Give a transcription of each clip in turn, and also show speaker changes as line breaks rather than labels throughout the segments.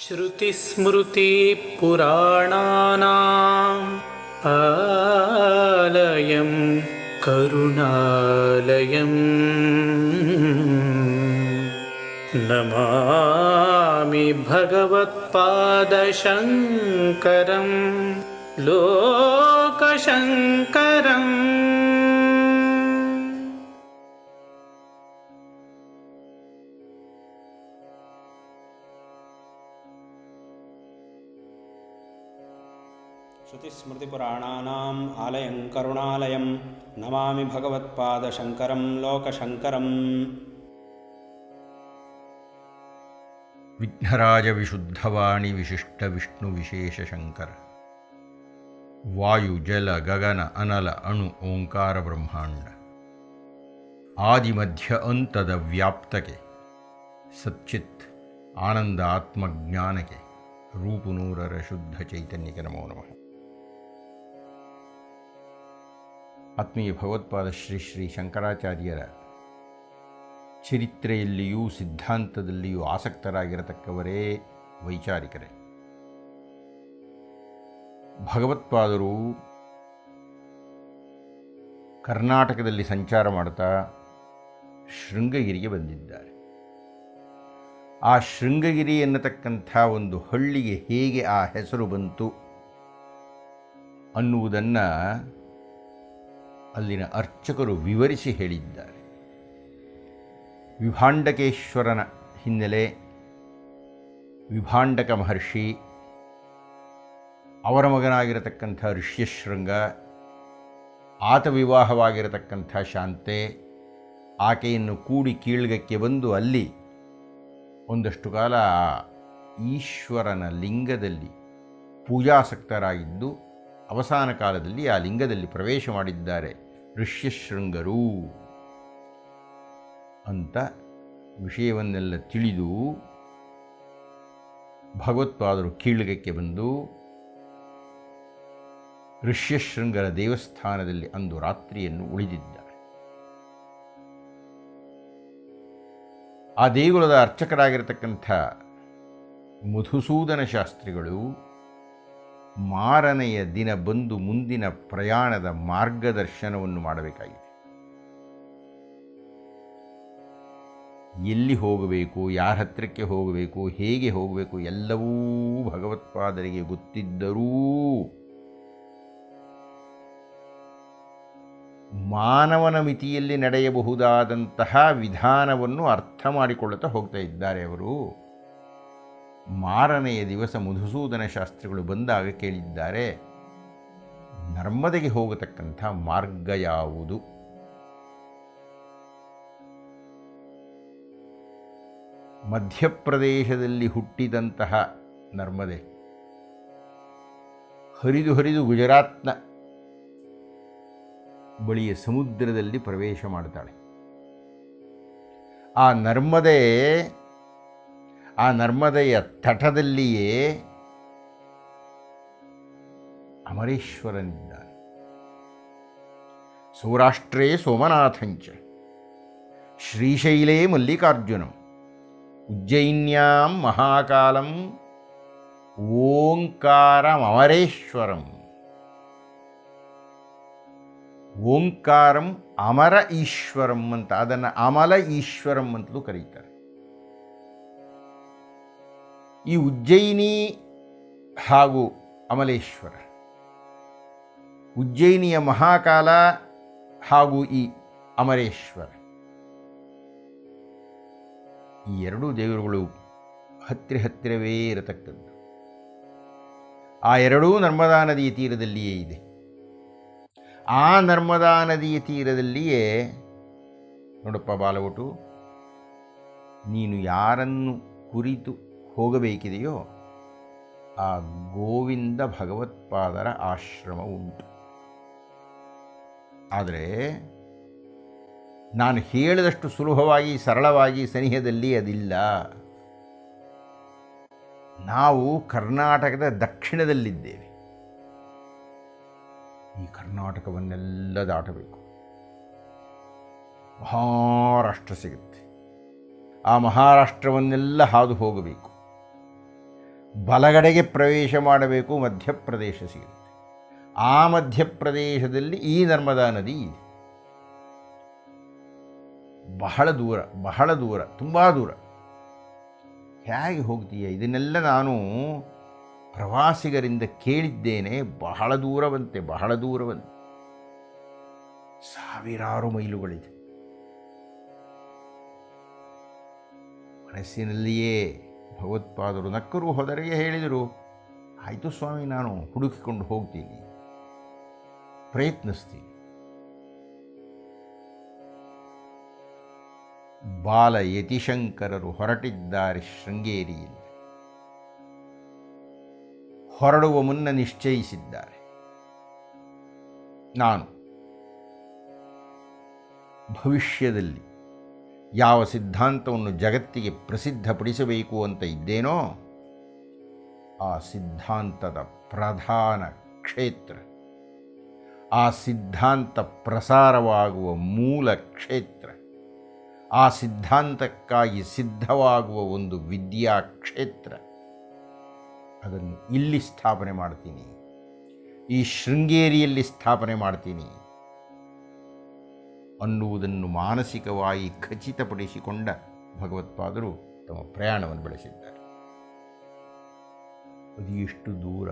श्रुतिस्मृतिपुराणानाम् आलयं करुणालयम् नमामि भगवत्पादशङ्करं लोकशङ्करम्।
श्रुतिस्मृतिपुराणानाम् आलयं करुणालयं नमामि भगवत्पादशङ्करं लोकशङ्करम्।
ವಿಘ್ನರಾಜ ವಿಶುದ್ಧವಾಣಿ ವಿಶಿಷ್ಟ ವಿಷ್ಣು ವಿಶೇಷ ಶಂಕರ. ವಾಯು ಜಲ ಗಗನ ಅನಲ ಅಣು ಓಂಕಾರ ಬ್ರಹ್ಮಾಂಡ ಆದಿಮಧ್ಯ ಅಂತದ ವ್ಯಾಪ್ತಕ್ಕೆ ಸಚ್ಚಿತ್ ಆನಂದ ಆತ್ಮಜ್ಞಾನಕ್ಕೆ ರೂಪುನೂರರ ಶುದ್ಧ ಚೈತನ್ಯಕ್ಕೆ ನಮೋ ನಮಃ. ಆತ್ಮೀಯ ಭಗವತ್ಪಾದ ಶ್ರೀ ಶ್ರೀ ಶಂಕರಾಚಾರ್ಯರ ಚರಿತ್ರೆಯಲ್ಲಿಯೂ ಸಿದ್ಧಾಂತದಲ್ಲಿಯೂ ಆಸಕ್ತರಾಗಿರತಕ್ಕವರೇ ವೈಚಾರಿಕರೇ. ಭಗವತ್ಪಾದರು ಕರ್ನಾಟಕದಲ್ಲಿ ಸಂಚಾರ ಮಾಡ್ತಾ ಶೃಂಗಗಿರಿಗೆ ಬಂದಿದ್ದಾರೆ. ಆ ಶೃಂಗಗಿರಿ ಎನ್ನತಕ್ಕಂಥ ಒಂದು ಹಳ್ಳಿಗೆ ಹೇಗೆ ಆ ಹೆಸರು ಬಂತು ಅನ್ನುವುದನ್ನು ಅಲ್ಲಿನ ಅರ್ಚಕರು ವಿವರಿಸಿ ಹೇಳಿದ್ದಾರೆ. ವಿಭಾಂಡಕೇಶ್ವರನ ಹಿನ್ನೆಲೆ, ವಿಭಾಂಡಕ ಮಹರ್ಷಿ, ಅವರ ಮಗನಾಗಿರತಕ್ಕಂಥ ಋಷ್ಯಶೃಂಗ, ಆತ ವಿವಾಹವಾಗಿರತಕ್ಕಂಥ ಶಾಂತೆ, ಆಕೆಯನ್ನು ಕೂಡಿ ಕೀಳ್ಗಕ್ಕೆ ಬಂದು ಅಲ್ಲಿ ಒಂದಷ್ಟು ಕಾಲ ಈಶ್ವರನ ಲಿಂಗದಲ್ಲಿ ಪೂಜಾಸಕ್ತರಾಗಿದ್ದು ಅವಸಾನ ಕಾಲದಲ್ಲಿ ಆ ಲಿಂಗದಲ್ಲಿ ಪ್ರವೇಶ ಮಾಡಿದ್ದಾರೆ ಋಷ್ಯಶೃಂಗರು ಅಂತ ವಿಷಯವನ್ನೆಲ್ಲ ತಿಳಿದು ಭಗವತ್ಪಾದರು ಕೀಳ್ಗಕ್ಕೆ ಬಂದು ಋಷ್ಯಶೃಂಗರ ದೇವಸ್ಥಾನದಲ್ಲಿ ಅಂದು ರಾತ್ರಿಯನ್ನು ಉಳಿದಿದ್ದಾರೆ. ಆ ದೇಗುಲದ ಅರ್ಚಕರಾಗಿರತಕ್ಕಂಥ ಮಧುಸೂದನ ಶಾಸ್ತ್ರಿಗಳು ಮಾರನೆಯ ದಿನ ಬಂದು ಮುಂದಿನ ಪ್ರಯಾಣದ ಮಾರ್ಗದರ್ಶನವನ್ನು ಮಾಡಬೇಕಾಗಿದೆ. ಎಲ್ಲಿ ಹೋಗಬೇಕು, ಯಾರ ಹತ್ತಿರಕ್ಕೆ ಹೋಗಬೇಕು, ಹೇಗೆ ಹೋಗಬೇಕು ಎಲ್ಲವೂ ಭಗವತ್ಪಾದರಿಗೆ ಗೊತ್ತಿದ್ದರೂ ಮಾನವನ ಮಿತಿಯಲ್ಲಿ ನಡೆಯಬಹುದಾದಂತಹ ವಿಧಾನವನ್ನು ಅರ್ಥ ಮಾಡಿಕೊಳ್ಳುತ್ತಾ ಹೋಗ್ತಾ ಇದ್ದಾರೆ. ಅವರು ಮಾರನೆಯ ದಿವಸ ಮಧುಸೂದನ ಶಾಸ್ತ್ರಿಗಳು ಬಂದಾಗ ಕೇಳಿದ್ದಾರೆ, ನರ್ಮದೆಗೆ ಹೋಗತಕ್ಕಂಥ ಮಾರ್ಗ ಯಾವುದು? ಮಧ್ಯಪ್ರದೇಶದಲ್ಲಿ ಹುಟ್ಟಿದಂತಹ ನರ್ಮದೆ ಹರಿದು ಹರಿದು ಗುಜರಾತ್ನ ಬಳಿಯ ಸಮುದ್ರದಲ್ಲಿ ಪ್ರವೇಶ ಮಾಡ್ತಾಳೆ. ಆ ನರ್ಮದೆಯ ತಟದಲ್ಲಿಯೇ ಅಮರೇಶ್ವರನಿದ್ದಾನೆ. ಸೌರಾಷ್ಟ್ರೇ ಸೋಮನಾಥಂಚ ಶ್ರೀಶೈಲೇ ಮಲ್ಲಿಕಾರ್ಜುನಂ ಉಜ್ಜಯಿನ್ಯಾಂ ಮಹಾಕಾಲಂ ಓಂಕಾರಮರೇಶ್ವರಂ. ಓಂಕಾರಂ ಅಮರ ಈಶ್ವರಂ ಅಂತ, ಅದನ್ನು ಅಮಲ ಈಶ್ವರಂ ಅಂತಲೂ ಕರೀತಾರೆ. ಈ ಉಜ್ಜಯಿನಿ ಹಾಗೂ ಅಮಲೇಶ್ವರ, ಉಜ್ಜಯಿನಿಯ ಮಹಾಕಾಲ ಹಾಗೂ ಈ ಅಮರೇಶ್ವರ, ಈ ಎರಡೂ ದೇವರುಗಳು ಹತ್ತಿರವೇ ಇರತಕ್ಕದ್ದು. ಆ ಎರಡೂ ನರ್ಮದಾ ನದಿಯ ತೀರದಲ್ಲಿಯೇ ಇದೆ. ಆ ನರ್ಮದಾ ನದಿಯ ತೀರದಲ್ಲಿಯೇ ನೋಡಪ್ಪ ಬಾಲವಟು, ನೀನು ಯಾರನ್ನು ಕುರಿತು ಹೋಗಬೇಕಿದೆಯೋ ಆ ಗೋವಿಂದ ಭಗವತ್ಪಾದರ ಆಶ್ರಮ ಉಂಟು. ಆದರೆ ನಾನು ಹೇಳಿದಷ್ಟು ಸುಲಭವಾಗಿ ಸರಳವಾಗಿ ಸನಿಹದಲ್ಲಿ ಅದಿಲ್ಲ. ನಾವು ಕರ್ನಾಟಕದ ದಕ್ಷಿಣದಲ್ಲಿದ್ದೇವೆ. ಈ ಕರ್ನಾಟಕವನ್ನೆಲ್ಲ ದಾಟಬೇಕು. ಮಹಾರಾಷ್ಟ್ರ ಸಿಗುತ್ತೆ. ಆ ಮಹಾರಾಷ್ಟ್ರವನ್ನೆಲ್ಲ ಹಾದು ಹೋಗಬೇಕು. ಬಲಗಡೆಗೆ ಪ್ರವೇಶ ಮಾಡಬೇಕು, ಮಧ್ಯಪ್ರದೇಶ ಸಿಗುತ್ತೆ. ಆ ಮಧ್ಯಪ್ರದೇಶದಲ್ಲಿ ಈ ನರ್ಮದಾ ನದಿ ಇದೆ. ಬಹಳ ದೂರ, ಬಹಳ ದೂರ, ತುಂಬ ದೂರ. ಹೇಗೆ ಹೋಗ್ತೀಯ? ಇದನ್ನೆಲ್ಲ ನಾನು ಪ್ರವಾಸಿಗರಿಂದ ಕೇಳಿದ್ದೇನೆ. ಬಹಳ ದೂರವಂತೆ, ಬಹಳ ದೂರವಂತೆ, ಸಾವಿರಾರು ಮೈಲುಗಳಿದೆ. ಮನಸ್ಸಿನಲ್ಲಿಯೇ ಭಗವತ್ಪಾದರು ನಕ್ಕರು, ಹೊದರಿಗೆ ಹೇಳಿದರು, ಆಯಿತು ಸ್ವಾಮಿ, ನಾನು ಹುಡುಕಿಕೊಂಡು ಹೋಗ್ತೀನಿ, ಪ್ರಯತ್ನಿಸ್ತೀನಿ. ಬಾಲ ಯತಿಶಂಕರರು ಹೊರಟಿದ್ದಾರೆ ಶೃಂಗೇರಿಯಿಂದ. ಹೊರಡುವ ಮುನ್ನ ನಿಶ್ಚಯಿಸಿದ್ದಾರೆ, ನಾನು ಭವಿಷ್ಯದಲ್ಲಿ ಯಾವ ಸಿದ್ಧಾಂತವನ್ನು ಜಗತ್ತಿಗೆ ಪ್ರಸಿದ್ಧಪಡಿಸಬೇಕು ಅಂತ ಇದ್ದೇನೋ ಆ ಸಿದ್ಧಾಂತದ ಪ್ರಧಾನ ಕ್ಷೇತ್ರ, ಆ ಸಿದ್ಧಾಂತ ಪ್ರಸಾರವಾಗುವ ಮೂಲ ಕ್ಷೇತ್ರ, ಆ ಸಿದ್ಧಾಂತಕ್ಕಾಗಿ ಸಿದ್ಧವಾಗುವ ಒಂದು ವಿದ್ಯಾ ಕ್ಷೇತ್ರ, ಅದನ್ನು ಇಲ್ಲಿ ಸ್ಥಾಪನೆ ಮಾಡ್ತೀನಿ, ಈ ಶೃಂಗೇರಿಯಲ್ಲಿ ಸ್ಥಾಪನೆ ಮಾಡ್ತೀನಿ ಅನ್ನುವುದನ್ನು ಮಾನಸಿಕವಾಗಿ ಖಚಿತಪಡಿಸಿಕೊಂಡ ಭಗವತ್ಪಾದರು ತಮ್ಮ ಪ್ರಯಾಣವನ್ನು ಬೆಳೆಸಿದ್ದಾರೆ. ಅದು ಎಷ್ಟು ದೂರ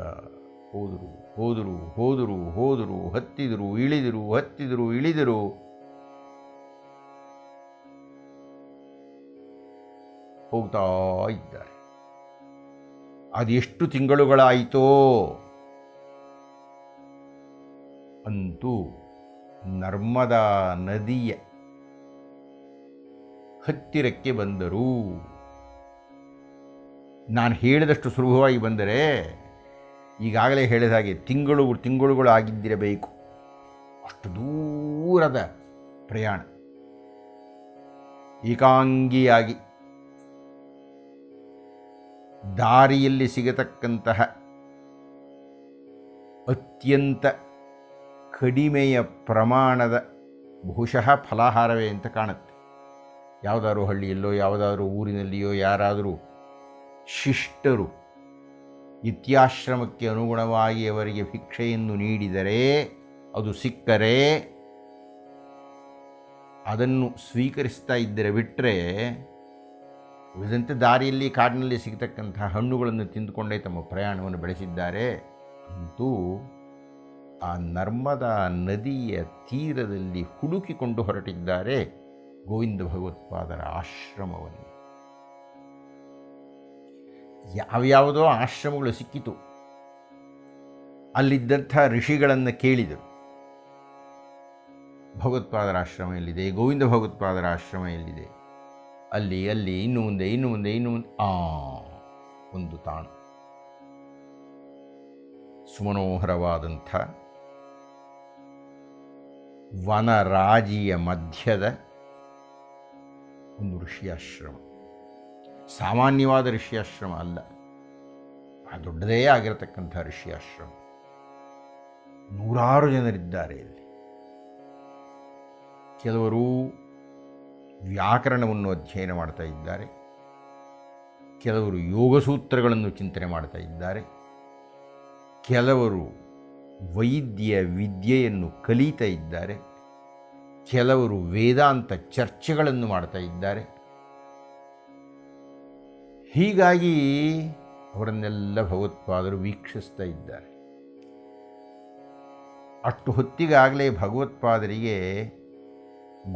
ಹೋದರು, ಹೋದರು, ಹೋದರು, ಹೋದರು, ಹತ್ತಿದರು, ಇಳಿದರು, ಹತ್ತಿದರು, ಇಳಿದರು. ಹೋಗ್ತಾ ಇದ್ದಾರೆ. ಅದೆಷ್ಟು ತಿಂಗಳುಗಳಾಯಿತೋ ಅಂತೂ ನರ್ಮದಾ ನದಿಯ ಹತ್ತಿರಕ್ಕೆ ಬಂದರು. ನಾನು ಹೇಳಿದಷ್ಟು ಸುಲಭವಾಗಿ ಬಂದರೆ ಈಗಾಗಲೇ ಹೇಳಿದ ಹಾಗೆ ತಿಂಗಳುಗಳು ಆಗಿದ್ದಿರಬೇಕು. ಅಷ್ಟು ದೂರದ ಪ್ರಯಾಣ. ಏಕಾಂಗಿಯಾಗಿ ದಾರಿಯಲ್ಲಿ ಸಿಗತಕ್ಕಂತಹ ಅತ್ಯಂತ ಕಡಿಮೆಯ ಪ್ರಮಾಣದ ಬಹುಶಃ ಫಲಾಹಾರವೇ ಅಂತ ಕಾಣುತ್ತೆ. ಯಾವುದಾದ್ರೂ ಹಳ್ಳಿಯಲ್ಲೋ ಯಾವುದಾದ್ರೂ ಊರಿನಲ್ಲಿಯೋ ಯಾರಾದರೂ ಶಿಷ್ಟರು ನಿತ್ಯಾಶ್ರಮಕ್ಕೆ ಅನುಗುಣವಾಗಿ ಅವರಿಗೆ ಭಿಕ್ಷೆಯನ್ನು ನೀಡಿದರೆ, ಅದು ಸಿಕ್ಕರೆ ಅದನ್ನು ಸ್ವೀಕರಿಸ್ತಾ ಇದ್ದರೆ ಬಿಟ್ಟರೆ, ಉಳಿದಂತೆ ದಾರಿಯಲ್ಲಿ ಕಾಡಿನಲ್ಲಿ ಸಿಗತಕ್ಕಂತಹ ಹಣ್ಣುಗಳನ್ನು ತಿಂದುಕೊಂಡೇ ತಮ್ಮ ಪ್ರಯಾಣವನ್ನು ಬೆಳೆಸಿದ್ದಾರೆ. ಅಂತೂ ಆ ನರ್ಮದಾ ನದಿಯ ತೀರದಲ್ಲಿ ಹುಡುಕಿಕೊಂಡು ಹೊರಟಿದ್ದಾರೆ ಗೋವಿಂದ ಭಗವತ್ಪಾದರ ಆಶ್ರಮವನ್ನು. ಯಾವ್ಯಾವುದೋ ಆಶ್ರಮಗಳು ಸಿಕ್ಕಿತು. ಅಲ್ಲಿದ್ದಂಥ ಋಷಿಗಳನ್ನು ಕೇಳಿದರು, ಭಗವತ್ಪಾದರ ಆಶ್ರಮ ಎಲ್ಲಿದೆ, ಗೋವಿಂದ ಭಗವತ್ಪಾದರ ಆಶ್ರಮ ಎಲ್ಲಿದೆ, ಅಲ್ಲಿ ಇನ್ನು ಮುಂದೆ ಒಂದು ತಾಣ, ಸುಮನೋಹರವಾದಂಥ ವನರಾಜಿಯ ಮಧ್ಯದ ಒಂದು ಋಷಿಯಾಶ್ರಮ. ಸಾಮಾನ್ಯವಾದ ಋಷಿಯಾಶ್ರಮ ಅಲ್ಲ, ಬಹಳ ದೊಡ್ಡದೇ ಆಗಿರತಕ್ಕಂಥ ಋಷಿಯಾಶ್ರಮ. 100 ಜನರಿದ್ದಾರೆ ಇಲ್ಲಿ. ಕೆಲವರು ವ್ಯಾಕರಣವನ್ನು ಅಧ್ಯಯನ ಮಾಡ್ತಾ ಇದ್ದಾರೆ, ಕೆಲವರು ಯೋಗಸೂತ್ರಗಳನ್ನು ಚಿಂತನೆ ಮಾಡ್ತಾ ಇದ್ದಾರೆ, ಕೆಲವರು ವೈದ್ಯ ವಿದ್ಯೆಯನ್ನು ಕಲಿತಾ ಇದ್ದಾರೆ, ಕೆಲವರು ವೇದಾಂತ ಚರ್ಚೆಗಳನ್ನು ಮಾಡ್ತಾ ಇದ್ದಾರೆ. ಹೀಗಾಗಿ ಅವರನ್ನೆಲ್ಲ ಭಗವತ್ಪಾದರು ವೀಕ್ಷಿಸ್ತಾ ಇದ್ದಾರೆ. ಅಷ್ಟು ಹೊತ್ತಿಗಾಗಲೇ ಭಗವತ್ಪಾದರಿಗೆ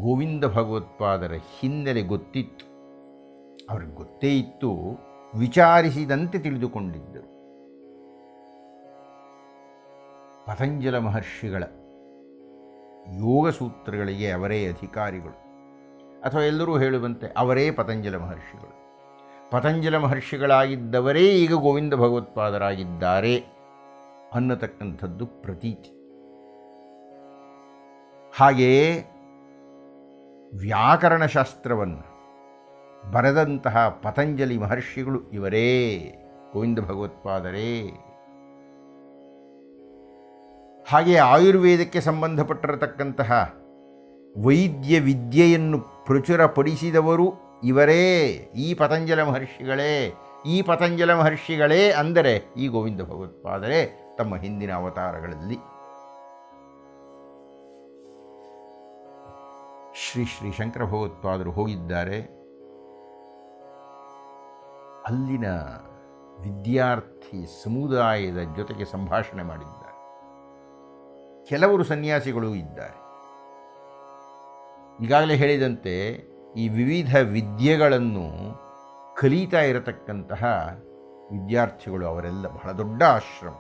ಗೋವಿಂದ ಭಗವತ್ಪಾದರ ಹಿನ್ನೆಲೆ ಗೊತ್ತಿತ್ತು. ಅವ್ರಿಗೆ ಗೊತ್ತೇ ಇತ್ತು, ವಿಚಾರಿಸಿದಂತೆ ತಿಳಿದುಕೊಂಡಿದ್ದರು. ಪತಂಜಲ ಮಹರ್ಷಿಗಳ ಯೋಗಸೂತ್ರಗಳಿಗೆ ಅವರೇ ಅಧಿಕಾರಿಗಳು, ಅಥವಾ ಎಲ್ಲರೂ ಹೇಳುವಂತೆ ಅವರೇ ಪತಂಜಲ ಮಹರ್ಷಿಗಳು. ಪತಂಜಲ ಮಹರ್ಷಿಗಳಾಗಿದ್ದವರೇ ಈಗ ಗೋವಿಂದ ಭಗವತ್ಪಾದರಾಗಿದ್ದಾರೆ ಅನ್ನತಕ್ಕಂಥದ್ದು ಪ್ರತೀತಿ. ಹಾಗೆಯೇ ವ್ಯಾಕರಣಶಾಸ್ತ್ರವನ್ನು ಬರೆದಂತಹ ಪತಂಜಲಿ ಮಹರ್ಷಿಗಳು ಇವರೇ, ಗೋವಿಂದ ಭಗವತ್ಪಾದರೇ. ಹಾಗೆ ಆಯುರ್ವೇದಕ್ಕೆ ಸಂಬಂಧಪಟ್ಟಿರತಕ್ಕಂತಹ ವೈದ್ಯ ವಿದ್ಯೆಯನ್ನು ಪ್ರಚುರಪಡಿಸಿದವರು ಇವರೇ, ಈ ಪತಂಜಲ ಮಹರ್ಷಿಗಳೇ. ಈ ಪತಂಜಲ ಮಹರ್ಷಿಗಳೇ ಅಂದರೆ ಈ ಗೋವಿಂದ ಭಗವತ್ಪಾದರೇ ತಮ್ಮ ಹಿಂದಿನ ಅವತಾರಗಳಲ್ಲಿ. ಶ್ರೀ ಶ್ರೀ ಶಂಕರ ಭಗವತ್ಪಾದರು ಹೋಗಿದ್ದಾರೆ. ಅಲ್ಲಿನ ವಿದ್ಯಾರ್ಥಿ ಸಮುದಾಯದ ಜೊತೆಗೆ ಸಂಭಾಷಣೆ ಮಾಡಿದ್ದಾರೆ. ಕೆಲವರು ಸನ್ಯಾಸಿಗಳು ಇದ್ದಾರೆ. ಈಗಾಗಲೇ ಹೇಳಿದಂತೆ ಈ ವಿವಿಧ ವಿದ್ಯೆಗಳನ್ನು ಕಲಿತಾ ಇರತಕ್ಕಂತಹ ವಿದ್ಯಾರ್ಥಿಗಳು ಅವರೆಲ್ಲ ಬಹಳ ದೊಡ್ಡ ಆಶ್ರಮ.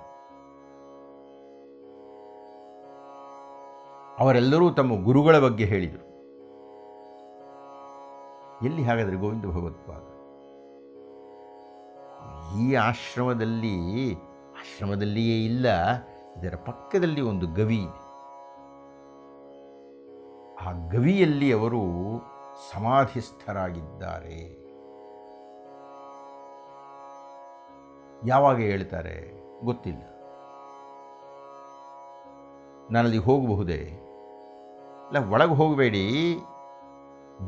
ಅವರೆಲ್ಲರೂ ತಮ್ಮ ಗುರುಗಳ ಬಗ್ಗೆ ಹೇಳಿದರು. ಎಲ್ಲಿ ಹಾಗಾದರೆ ಗೋವಿಂದ ಭಗವತ್ಪಾದ? ಈ ಆಶ್ರಮದಲ್ಲಿಯೇ ಇಲ್ಲ, ಇದರ ಪಕ್ಕದಲ್ಲಿ ಒಂದು ಗವಿ ಇದೆ. ಆ ಗವಿಯಲ್ಲಿ ಅವರು ಸಮಾಧಿಸ್ಥರಾಗಿದ್ದಾರೆ. ಯಾವಾಗ ಹೇಳ್ತಾರೆ ಗೊತ್ತಿಲ್ಲ. ನಾನಲ್ಲಿ ಹೋಗಬಹುದೇ? ಇಲ್ಲ, ಒಳಗೆ ಹೋಗಬೇಡಿ,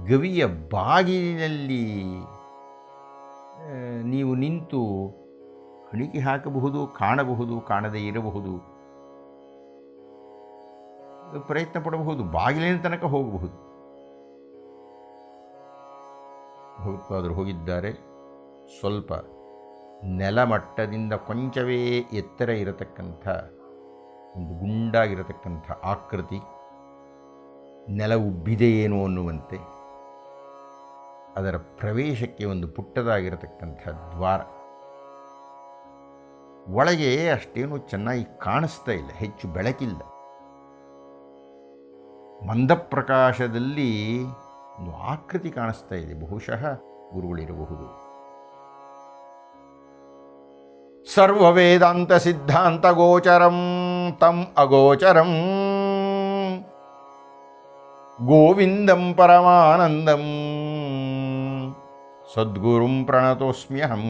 ಗವಿಯ ಬಾಗಿಲಿನಲ್ಲಿ ನೀವು ನಿಂತು ಹಣಿಕೆ ಹಾಕಬಹುದು, ಕಾಣಬಹುದು, ಕಾಣದೇ ಇರಬಹುದು, ಪ್ರಯತ್ನ ಪಡಬಹುದು, ಬಾಗಿಲಿನ ತನಕ ಹೋಗಬಹುದು. ಭಗವತ್ಪಾದರು ಹೋಗಿದ್ದಾರೆ. ಸ್ವಲ್ಪ ನೆಲಮಟ್ಟದಿಂದ ಕೊಂಚವೇ ಎತ್ತರ ಇರತಕ್ಕಂಥ ಒಂದು ಗುಂಡಾಗಿರತಕ್ಕಂಥ ಆಕೃತಿ, ನೆಲ ಉಬ್ಬಿದೆಯೇನೋ ಅನ್ನುವಂತೆ. ಅದರ ಪ್ರವೇಶಕ್ಕೆ ಒಂದು ಪುಟ್ಟದಾಗಿರತಕ್ಕಂಥ ದ್ವಾರ. ಒಳಗೆ ಅಷ್ಟೇನು ಚೆನ್ನಾಗಿ ಕಾಣಿಸ್ತಾ ಇಲ್ಲ, ಹೆಚ್ಚು ಬೆಳಕಿಲ್ಲ. ಮಂದಪ್ರಕಾಶದಲ್ಲಿ ಒಂದು ಆಕೃತಿ ಕಾಣಿಸ್ತಾ ಇದೆ. ಬಹುಶಃ ಗುರುಗಳಿರಬಹುದು. ಸರ್ವವೇದಾಂತ ಸಿದ್ಧಾಂತ ಗೋಚರಂ ತಂ ಅಗೋಚರಂ ಗೋವಿಂದಂ ಪರಮಾನಂದಂ ಸದ್ಗುರುಂ ಪ್ರಣತೋಸ್ಮ್ಯಹಂ.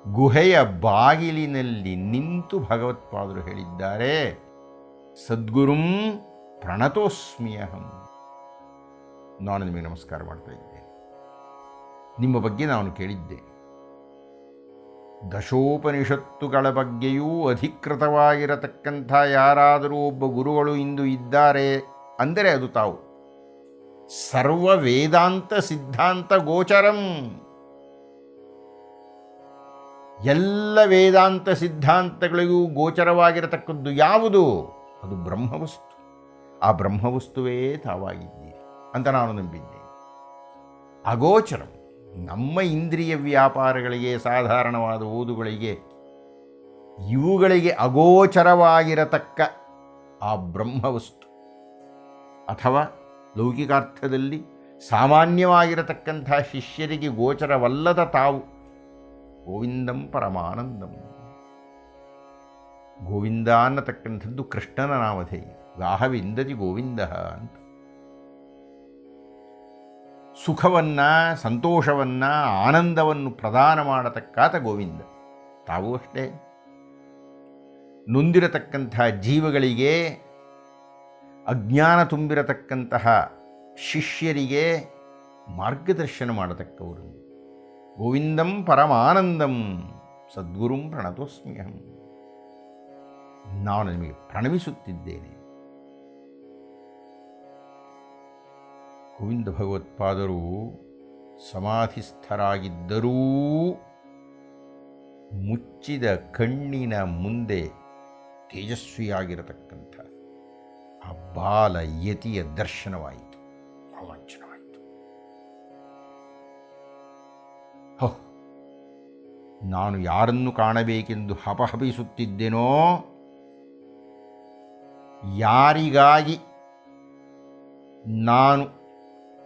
ಗುಹೆಯ ಬಾಗಿಲಿನಲ್ಲಿ ನಿಂತು ಭಗವತ್ಪಾದರು ಹೇಳಿದ್ದಾರೆ, ಸದ್ಗುರುಂ ಪ್ರಣತೋಸ್ಮ್ಯಹಂ. ನಾನು ನಿಮಗೆ ನಮಸ್ಕಾರ ಮಾಡ್ತಾ ಇದ್ದೇನೆ. ನಿಮ್ಮ ಬಗ್ಗೆ ನಾನು ಕೇಳಿದ್ದೆ. ದಶೋಪನಿಷತ್ತುಗಳ ಬಗ್ಗೆಯೂ ಅಧಿಕೃತವಾಗಿರತಕ್ಕಂಥ ಯಾರಾದರೂ ಒಬ್ಬ ಗುರುಗಳು ಇಂದು ಇದ್ದಾರೆ ಅಂದರೆ ಅದು ತಾವು. ಸರ್ವ ವೇದಾಂತ ಸಿದ್ಧಾಂತ ಗೋಚರಂ. ಎಲ್ಲ ವೇದಾಂತ ಸಿದ್ಧಾಂತಗಳಿಗೂ ಗೋಚರವಾಗಿರತಕ್ಕದ್ದು ಯಾವುದು? ಅದು ಬ್ರಹ್ಮವಸ್ತು. ಆ ಬ್ರಹ್ಮವಸ್ತುವೇ ತಾವಾಗಿದ್ದೀರಿ ಅಂತ ನಾನು ನಂಬಿದ್ದೆ. ಅಗೋಚರಂ, ನಮ್ಮ ಇಂದ್ರಿಯ ವ್ಯಾಪಾರಗಳಿಗೆ, ಸಾಧಾರಣವಾದ ಓದುಗಳಿಗೆ, ಇವುಗಳಿಗೆ ಅಗೋಚರವಾಗಿರತಕ್ಕ ಆ ಬ್ರಹ್ಮವಸ್ತು, ಅಥವಾ ಲೌಕಿಕಾರ್ಥದಲ್ಲಿ ಸಾಮಾನ್ಯವಾಗಿರತಕ್ಕಂಥ ಶಿಷ್ಯರಿಗೆ ಗೋಚರವಲ್ಲದ ತಾವು ಗೋವಿಂದಂ ಪರಮಾನಂದಂ. ಗೋವಿಂದ ಅನ್ನತಕ್ಕಂಥದ್ದು ಕೃಷ್ಣನ ನಾಮಧೇಯ. ಗಾಹವಿಂದತಿ ಗೋವಿಂದ ಅಂತ. ಸುಖವನ್ನು, ಸಂತೋಷವನ್ನು, ಆನಂದವನ್ನು ಪ್ರದಾನ ಮಾಡತಕ್ಕಾತ ಗೋವಿಂದ. ತಾವೂ ಅಷ್ಟೇ. ನೊಂದಿರತಕ್ಕಂಥ ಜೀವಗಳಿಗೆ, ಅಜ್ಞಾನ ತುಂಬಿರತಕ್ಕಂತಹ ಶಿಷ್ಯರಿಗೆ ಮಾರ್ಗದರ್ಶನ ಮಾಡತಕ್ಕವರು. ಗೋವಿಂದಂ ಪರಮಾನಂದಂ ಸದ್ಗುರುಂ ಪ್ರಣತೋಸ್ಮ್ಯಹಂ. ನಾನು ನಿಮಗೆ ಪ್ರಣಮಿಸುತ್ತಿದ್ದೇನೆ. ಗೋವಿಂದ ಭಗವತ್ಪಾದರು ಸಮಾಧಿಸ್ಥರಾಗಿದ್ದರೂ ಮುಚ್ಚಿದ ಕಣ್ಣಿನ ಮುಂದೆ ತೇಜಸ್ವಿಯಾಗಿರತಕ್ಕಂಥ ಆ ಬಾಲ ಯತಿಯ ದರ್ಶನವಾಯಿತು, ರೋಮಾಂಚನವಾಯಿತು. ನಾನು ಯಾರನ್ನು ಕಾಣಬೇಕೆಂದು ಹಪಹಪಿಸುತ್ತಿದ್ದೇನೋ, ಯಾರಿಗಾಗಿ ನಾನು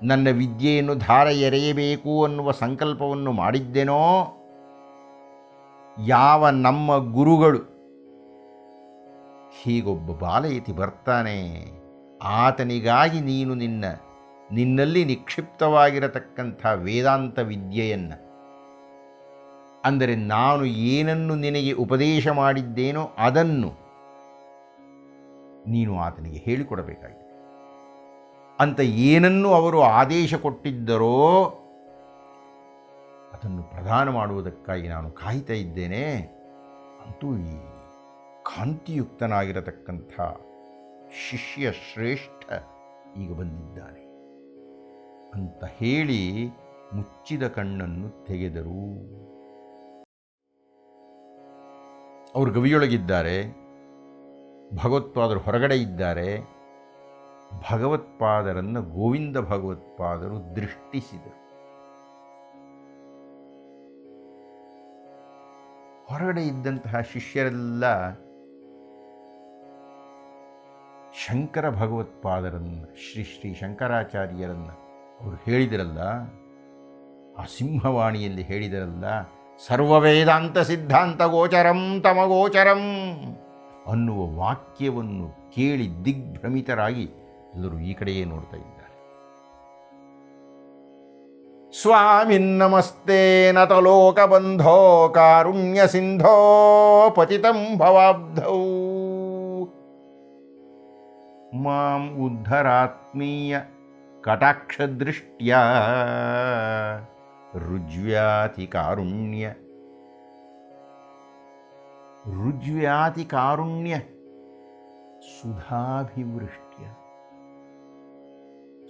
ನನ್ನ ವಿದ್ಯೆಯನ್ನು ಧಾರೆ ಎರೆಯಬೇಕು ಅನ್ನುವ ಸಂಕಲ್ಪವನ್ನು ಮಾಡಿದ್ದೇನೋ, ಯಾವ ನಮ್ಮ ಗುರುಗಳು ಹೀಗೊಬ್ಬ ಬಾಲಯತಿ ಬರ್ತಾನೆ, ಆತನಿಗಾಗಿ ನೀನು ನಿನ್ನಲ್ಲಿ ನಿಕ್ಷಿಪ್ತವಾಗಿರತಕ್ಕಂಥ ವೇದಾಂತ ವಿದ್ಯೆಯನ್ನು, ಅಂದರೆ ನಾನು ಏನನ್ನು ನಿನಗೆ ಉಪದೇಶ ಮಾಡಿದ್ದೇನೋ ಅದನ್ನು ನೀನು ಆತನಿಗೆ ಹೇಳಿಕೊಡಬೇಕಾಗಿದೆ. ಅಂತ ಏನನ್ನು ಅವರು ಆದೇಶ ಕೊಟ್ಟಿದ್ದರೋ ಅದನ್ನು ಪ್ರದಾನ ಮಾಡುವುದಕ್ಕಾಗಿ ನಾನು ಕಾಯ್ತಾ ಇದ್ದೇನೆ. ಅಂತೂ ಈ ಕಾಂತಿಯುಕ್ತನಾಗಿರತಕ್ಕಂಥ ಶಿಷ್ಯ ಶ್ರೇಷ್ಠ ಈಗ ಬಂದಿದ್ದಾನೆ ಅಂತ ಹೇಳಿ ಮುಚ್ಚಿದ ಕಣ್ಣನ್ನು ತೆಗೆದರು. ಅವರು ಗವಿಯೊಳಗಿದ್ದಾರೆ, ಭಗವತ್ಪಾದರು ಹೊರಗಡೆ ಇದ್ದಾರೆ. ಭಗವತ್ಪಾದರನ್ನು ಗೋವಿಂದ ಭಗವತ್ಪಾದರು ದೃಷ್ಟಿಸಿದರು. ಹೊರಗಡೆ ಇದ್ದಂತಹ ಶಿಷ್ಯರೆಲ್ಲ ಶಂಕರ ಭಗವತ್ಪಾದರನ್ನು, ಶ್ರೀ ಶ್ರೀ ಶಂಕರಾಚಾರ್ಯರನ್ನು ಅವರು ಹೇಳಿದರಲ್ಲ, ಆ ಸಿಂಹವಾಣಿಯಲ್ಲಿ ಹೇಳಿದರಲ್ಲ, ಸರ್ವವೇದಾಂತ ಸಿದ್ಧಾಂತ ಗೋಚರಂ ತಮಗೋಚರಂ ಅನ್ನುವ ವಾಕ್ಯವನ್ನು ಕೇಳಿ ದಿಗ್ಭ್ರಮಿತರಾಗಿ ಎಲ್ಲರೂ ಈ ಕಡೆಯೇ ನೋಡ್ತಾ ಇದ್ದಾರೆ. ಸ್ವಾಮಿನ್ನಮಸ್ತೆ ನತಲೋಕಬಂಧೋ ಕಾರುಣ್ಯ ಸಿಂಧೋ ಪತಿತಂ ಭವಾಬ್ಧೌ ಮಾಂ ಉದ್ಧರಾತ್ಮೀಯ ಕಟಾಕ್ಷದೃಷ್ಟ್ಯಾ ರುಜ್ವ್ಯಾತಿ ಕಾರುಣ್ಯ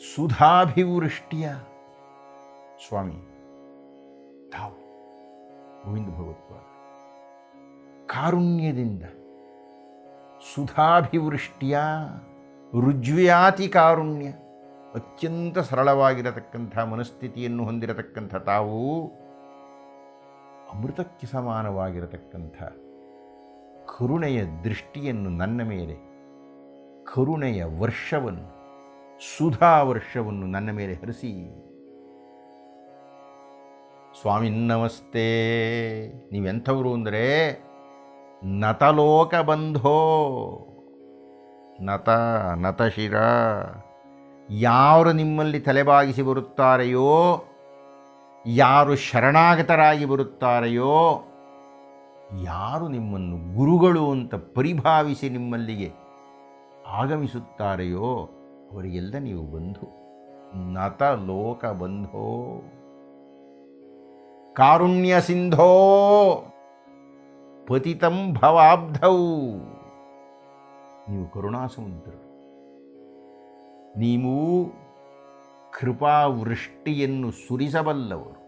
ಸುಧಾಭಿವೃಷ್ಟ್ಯ ಸ್ವಾಮಿ ತಾವು ಗೋವಿಂದ ಭಗವತ್ಪಾದ ಕಾರುಣ್ಯದಿಂದ ಸುಧಾಭಿವೃಷ್ಟ್ಯ ರುಜ್ವ್ಯಾತಿ ಕಾರುಣ್ಯ ಅತ್ಯಂತ ಸರಳವಾಗಿರತಕ್ಕಂಥ ಮನಸ್ಥಿತಿಯನ್ನು ಹೊಂದಿರತಕ್ಕಂಥ ತಾವು ಅಮೃತಕ್ಕೆ ಸಮಾನವಾಗಿರತಕ್ಕಂಥ ಕರುಣೆಯ ದೃಷ್ಟಿಯನ್ನು ನನ್ನ ಮೇಲೆ, ಕರುಣೆಯ ವರ್ಷವನ್ನು, ಸುಧಾ ವರ್ಷವನ್ನು ನನ್ನ ಮೇಲೆ ಹರಿಸಿ. ಸ್ವಾಮಿ ನಮಸ್ತೆ. ನೀವೆಂಥವರು ಅಂದರೆ ನತಲೋಕ ಬಂಧೋ, ನತಶಿರ, ಯಾರು ನಿಮ್ಮಲ್ಲಿ ತಲೆಬಾಗಿಸಿ ಬರುತ್ತಾರೆಯೋ, ಯಾರು ಶರಣಾಗತರಾಗಿ ಬರುತ್ತಾರೆಯೋ, ಯಾರು ನಿಮ್ಮನ್ನು ಗುರುಗಳು ಅಂತ ಪರಿಭಾವಿಸಿ ನಿಮ್ಮಲ್ಲಿಗೆ ಆಗಮಿಸುತ್ತಾರೆಯೋ ಅವರಿಗೆಲ್ಲ ನೀವು ಬಂಧು. ನತ ಲೋಕ ಬಂಧೋ ಕಾರುಣ್ಯ ಸಿಂಧೋ ಪತಿತಂ ಭವಾಬ್ಧೌ. ನೀವು ಕರುಣಾಸಮುದ್ರರು, ನೀವು ಕೃಪಾವೃಷ್ಟಿಯನ್ನು ಸುರಿಸಬಲ್ಲವರು,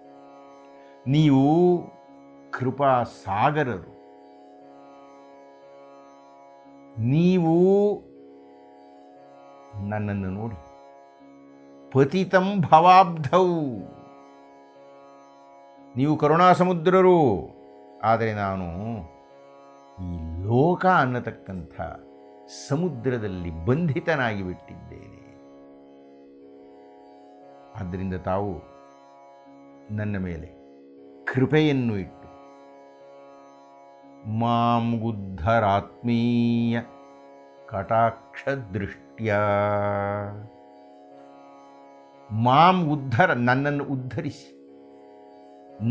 ನೀವು ಕೃಪಾಸಾಗರರು, ನೀವು ನನ್ನನ್ನು ನೋಡಿ ಪತಿತಂ ಭವಾಬ್ಧೌ, ನೀವು ಕರುಣಾಸಮುದ್ರರು. ಆದರೆ ನಾನು ಈ ಲೋಕ ಅನ್ನತಕ್ಕಂಥ ಸಮುದ್ರದಲ್ಲಿ ಬಂಧಿತನಾಗಿ ಬಿಟ್ಟಿದ್ದೇನೆ. ಆದ್ದರಿಂದ ತಾವು ನನ್ನ ಮೇಲೆ ಕೃಪೆಯನ್ನು ಇಟ್ಟು ಮಾಂ ಉದ್ಧರಾತ್ಮೀಯ ಕಟಾಕ್ಷ ದೃಷ್ಟ್ಯಾ, ಮಾಂ ನನ್ನನ್ನು ಉದ್ಧರಿಸಿ,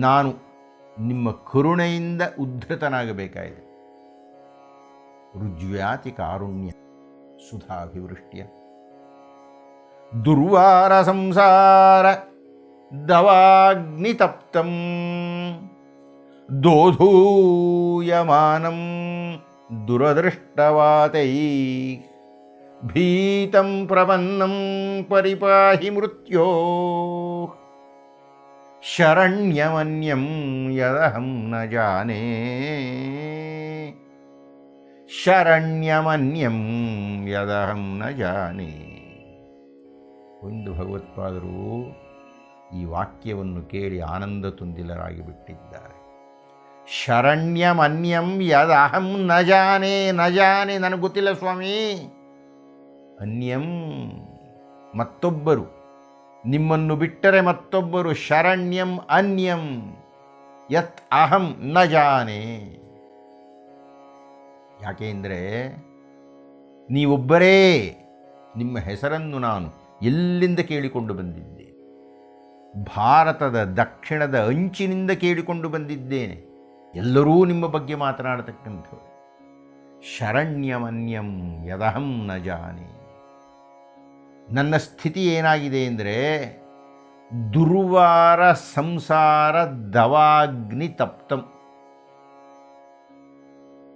ನಾನು ನಿಮ್ಮ ಕರುಣೆಯಿಂದ ಉದ್ಧತನಾಗಬೇಕಾಗಿದೆ. ರುಜ್ವ್ಯಾತಿ ಕಾರುಣ್ಯ ಸುಧಾಭಿವೃಷ್ಟ್ಯ ದುರ್ವಾರ ಸಂಸಾರ ದವಾಗ್ನಿತಪ್ತಂ ದೋಧೂಯಮಾನಂ ದುರದೃಷ್ಟವಾತೈ ಭೀತಂ ಪ್ರಪನ್ನಂ ಪರಿಪಾಹಿ ಮೃತ್ಯೋ ಶರಣ್ಯಮನ್ಯಂ ಯದಹಂ ನ ಜಾನೇ, ಶರಣ್ಯಮನ್ಯಂ ಯದಹಂ ನ ಜಾನೇ. ಒಂದು ಭಗವತ್ಪಾದರು ಈ ವಾಕ್ಯವನ್ನು ಕೇಳಿ ಆನಂದ ತುಂದಿಲರಾಗಿ ಬಿಟ್ಟಿದ್ದಾರೆ. ಶರಣ್ಯಮನ್ಯಂ ಯದಹಂ ನ ಜಾನೇ, ನ ಜಾನೇ ನನಗೆ ಗೊತ್ತಿಲ್ಲ ಸ್ವಾಮಿ. ಅನ್ಯಂ ಮತ್ತೊಬ್ಬರು, ನಿಮ್ಮನ್ನು ಬಿಟ್ಟರೆ ಮತ್ತೊಬ್ಬರು. ಶರಣ್ಯಂ ಅನ್ಯಂ ಯತ್ ಅಹಂ ನ ಜಾನೇ. ಯಾಕೆಂದರೆ ನೀವೊಬ್ಬರೇ. ನಿಮ್ಮ ಹೆಸರನ್ನು ನಾನು ಎಲ್ಲಿಂದ ಕೇಳಿಕೊಂಡು ಬಂದಿದ್ದೆ? ಭಾರತದ ದಕ್ಷಿಣದ ಅಂಚಿನಿಂದ ಕೇಳಿಕೊಂಡು ಬಂದಿದ್ದೇನೆ. ಎಲ್ಲರೂ ನಿಮ್ಮ ಬಗ್ಗೆ ಮಾತನಾಡತಕ್ಕಂಥವ್ರು. ಶರಣ್ಯಮನ್ಯಂ ಯದಹಂ ನ ಜಾನೆ. ನನ್ನ ಸ್ಥಿತಿ ಏನಾಗಿದೆ ಅಂದರೆ ದುರ್ವಾರ ಸಂಸಾರ ದವಾಗ್ನಿ ತಪ್ತಂ.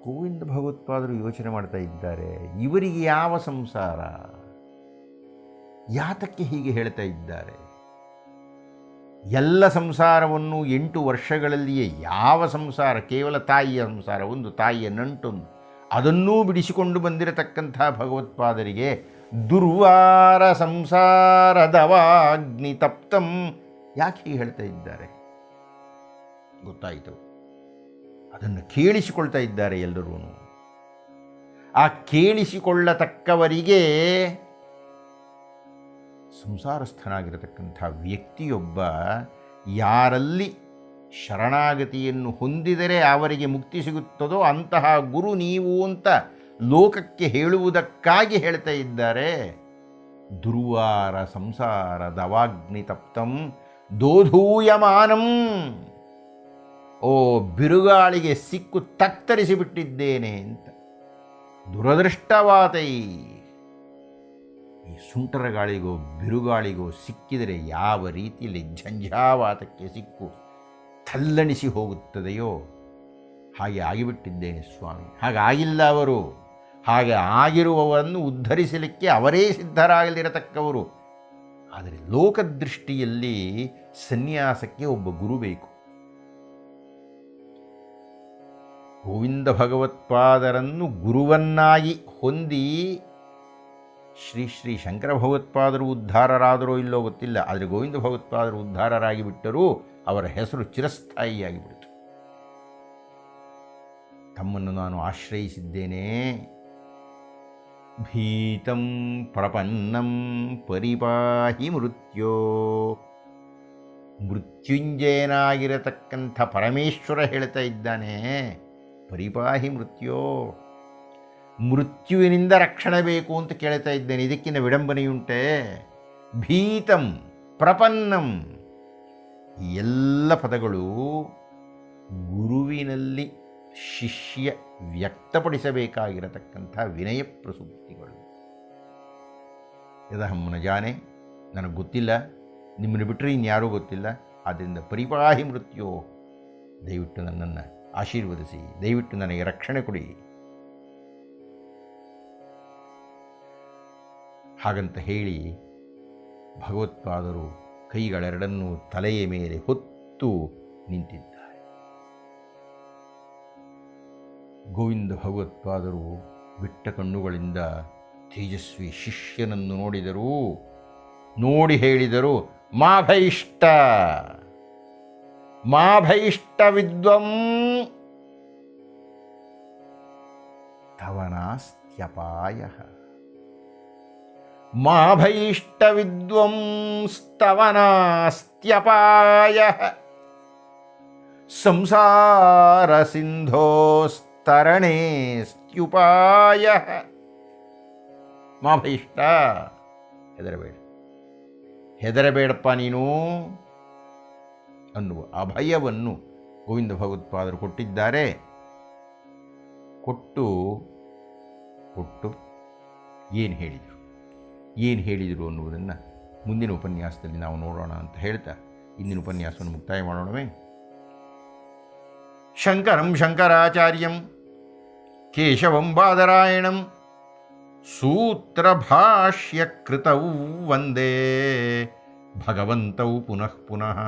ಗೋವಿಂದ ಭಗವತ್ಪಾದರು ಯೋಚನೆ ಮಾಡ್ತಾ ಇದ್ದಾರೆ, ಇವರಿಗೆ ಯಾವ ಸಂಸಾರ, ಯಾತಕ್ಕೆ ಹೀಗೆ ಹೇಳ್ತಾ ಇದ್ದಾರೆ? ಎಲ್ಲ ಸಂಸಾರವನ್ನು 8 ವರ್ಷಗಳಲ್ಲಿಯೇ ಯಾವ ಸಂಸಾರ, ಕೇವಲ ತಾಯಿಯ ಸಂಸಾರ, ಒಂದು ತಾಯಿಯ ನಂಟೊಂದು, ಅದನ್ನೂ ಬಿಡಿಸಿಕೊಂಡು ಬಂದಿರತಕ್ಕಂಥ ಭಗವತ್ಪಾದರಿಗೆ ದುರ್ವಾರ ಸಂಸಾರದವಾಗ್ನಿ ತಪ್ತಂ ಯಾಕೆ ಹೀಗೆ ಹೇಳ್ತಾ ಇದ್ದಾರೆ ಗೊತ್ತಾಯಿತು. ಅದನ್ನು ಕೇಳಿಸಿಕೊಳ್ತಾ ಇದ್ದಾರೆ ಎಲ್ಲರೂ. ಆ ಕೇಳಿಸಿಕೊಳ್ಳತಕ್ಕವರಿಗೆ ಸಂಸಾರಸ್ಥನಾಗಿರತಕ್ಕಂಥ ವ್ಯಕ್ತಿಯೊಬ್ಬ ಯಾರಲ್ಲಿ ಶರಣಾಗತಿಯನ್ನು ಹೊಂದಿದರೆ ಅವರಿಗೆ ಮುಕ್ತಿ ಸಿಗುತ್ತದೋ ಅಂತಹ ಗುರು ನೀವು ಅಂತ ಲೋಕಕ್ಕೆ ಹೇಳುವುದಕ್ಕಾಗಿ ಹೇಳ್ತಾ ಇದ್ದಾರೆ. ದುರ್ವಾರ ಸಂಸಾರ ದವಾಗ್ನಿ ತಪ್ತಂ ದೋಧೂಯಮಾನಂ. ಓ ಬಿರುಗಾಳಿಗೆ ಸಿಕ್ಕು ತತ್ತರಿಸಿಬಿಟ್ಟಿದ್ದೇನೆ ಅಂತ. ದುರದೃಷ್ಟವಾತೈ. ಈ ಸುಂಟರ ಗಾಳಿಗೋ ಬಿರುಗಾಳಿಗೋ ಸಿಕ್ಕಿದರೆ ಯಾವ ರೀತಿಯಲ್ಲಿ ಝಂझಾವಾತಕ್ಕೆ ಸಿಕ್ಕು ತಲ್ಲಣಿಸಿ ಹೋಗುತ್ತದೆಯೋ ಹಾಗೆ ಆಗಿಬಿಟ್ಟಿದ್ದೇನೆ ಸ್ವಾಮಿ. ಹಾಗಾಗಿಲ್ಲ ಅವರು. ಹಾಗೆ ಆಗಿರುವವರನ್ನು ಉದ್ಧರಿಸಲಿಕ್ಕೆ ಅವರೇ ಸಿದ್ಧರಾಗಲಿರತಕ್ಕವರು. ಆದರೆ ಲೋಕದೃಷ್ಟಿಯಲ್ಲಿ ಸನ್ಯಾಸಕ್ಕೆ ಒಬ್ಬ ಗುರು ಬೇಕು. ಗೋವಿಂದ ಭಗವತ್ಪಾದರನ್ನು ಗುರುವನ್ನಾಗಿ ಹೊಂದಿ ಶ್ರೀ ಶ್ರೀ ಶಂಕರ ಭಗವತ್ಪಾದರು ಉದ್ಧಾರರಾದರೋ ಇಲ್ಲೋ ಗೊತ್ತಿಲ್ಲ, ಆದರೆ ಗೋವಿಂದ ಭಗವತ್ಪಾದರು ಉದ್ಧಾರರಾಗಿ ಬಿಟ್ಟರೂ ಅವರ ಹೆಸರು ಚಿರಸ್ಥಾಯಿಯಾಗಿಬಿಡ್ತು. ತಮ್ಮನ್ನು ನಾನು ಆಶ್ರಯಿಸಿದ್ದೇನೆ. ಭೀತಂ ಪ್ರಪನ್ನಂ ಪರಿಪಾಹಿ ಮೃತ್ಯೋ. ಮೃತ್ಯುಂಜಯನಾಗಿರತಕ್ಕಂಥ ಪರಮೇಶ್ವರ ಹೇಳ್ತಾ ಇದ್ದಾನೆ, ಪರಿಪಾಹಿ ಮೃತ್ಯೋ. ಮೃತ್ಯುವಿನಿಂದ ರಕ್ಷಣೆ ಬೇಕು ಅಂತ ಕೇಳ್ತಾ ಇದ್ದೇನೆ. ಇದಕ್ಕಿಂತ ವಿಡಂಬನೆಯುಂಟೆ? ಭೀತಂ ಪ್ರಪನ್ನಂ, ಈ ಎಲ್ಲ ಪದಗಳು ಗುರುವಿನಲ್ಲಿ ಶಿಷ್ಯ ವ್ಯಕ್ತಪಡಿಸಬೇಕಾಗಿರತಕ್ಕಂಥ ವಿನಯ ಪ್ರಸೂಕ್ತಿಗಳು. ಯದಹಂ ನ ಜಾನೆ, ನನಗೆ ಗೊತ್ತಿಲ್ಲ, ನಿಮ್ಮನ್ನು ಬಿಟ್ಟರೆ ಇನ್ಯಾರೂ ಗೊತ್ತಿಲ್ಲ, ಆದ್ದರಿಂದ ಪರಿಪಾಹಿ ಮೃತ್ಯೋ, ದಯವಿಟ್ಟು ನನ್ನನ್ನು ಆಶೀರ್ವದಿಸಿ, ದಯವಿಟ್ಟು ನನಗೆ ರಕ್ಷಣೆ ಕೊಡಿ. ಹಾಗಂತ ಹೇಳಿ ಭಗವತ್ಪಾದರು ಕೈಗಳೆರಡನ್ನೂ ತಲೆಯ ಮೇಲೆ ಹೊತ್ತು ನಿಂತಿದ್ದಾರೆ. ಗೋವಿಂದ ಭಗವತ್ಪಾದರು ಬಿಟ್ಟ ಕಣ್ಣುಗಳಿಂದ ತೇಜಸ್ವಿ ಶಿಷ್ಯನನ್ನು ನೋಡಿದರು. ನೋಡಿ ಹೇಳಿದರು, ಮಾ ಭೈಷ್ಟ ಮಾ ಭೈಷ್ಟ ವಿದ್ವಂ ತವನಾಸ್ತ್ಯಪಾಯಃ. ಮಾ ಭೈಷ್ಟ ವಿದ್ವಂಸ್ತವನಾಸ್ತ್ಯಪಾಯಃ. ಸಂಸಾರ ಸಿಂಧೋಸ್ತರಣೆ ಸ್ತ್ಯುಪಾಯಃ. ಮಾ ಭೈಷ್ಟ, ಹೆದರಬೇಡ, ಹೆದರಬೇಡಪ್ಪ ನೀನು ಅನ್ನುವ ಅಭಯವನ್ನು ಗೋವಿಂದ ಭಗವತ್ಪಾದರು ಕೊಟ್ಟಿದ್ದಾರೆ. ಕೊಟ್ಟು ಏನು ಹೇಳಿದರು ಅನ್ನುವುದನ್ನು ಮುಂದಿನ ಉಪನ್ಯಾಸದಲ್ಲಿ ನಾವು ನೋಡೋಣ ಅಂತ ಹೇಳ್ತಾ ಇಂದಿನ ಉಪನ್ಯಾಸವನ್ನು ಮುಕ್ತಾಯ ಮಾಡೋಣವೇ. ಶಂಕರಂ ಶಂಕರಾಚಾರ್ಯಂ ಕೇಶವಂ ಬಾದರಾಯಣಂ ಸೂತ್ರಭಾಷ್ಯಕೃತೌ ವಂದೇ ಭಗವಂತೌ ಪುನಃ ಪುನಃ.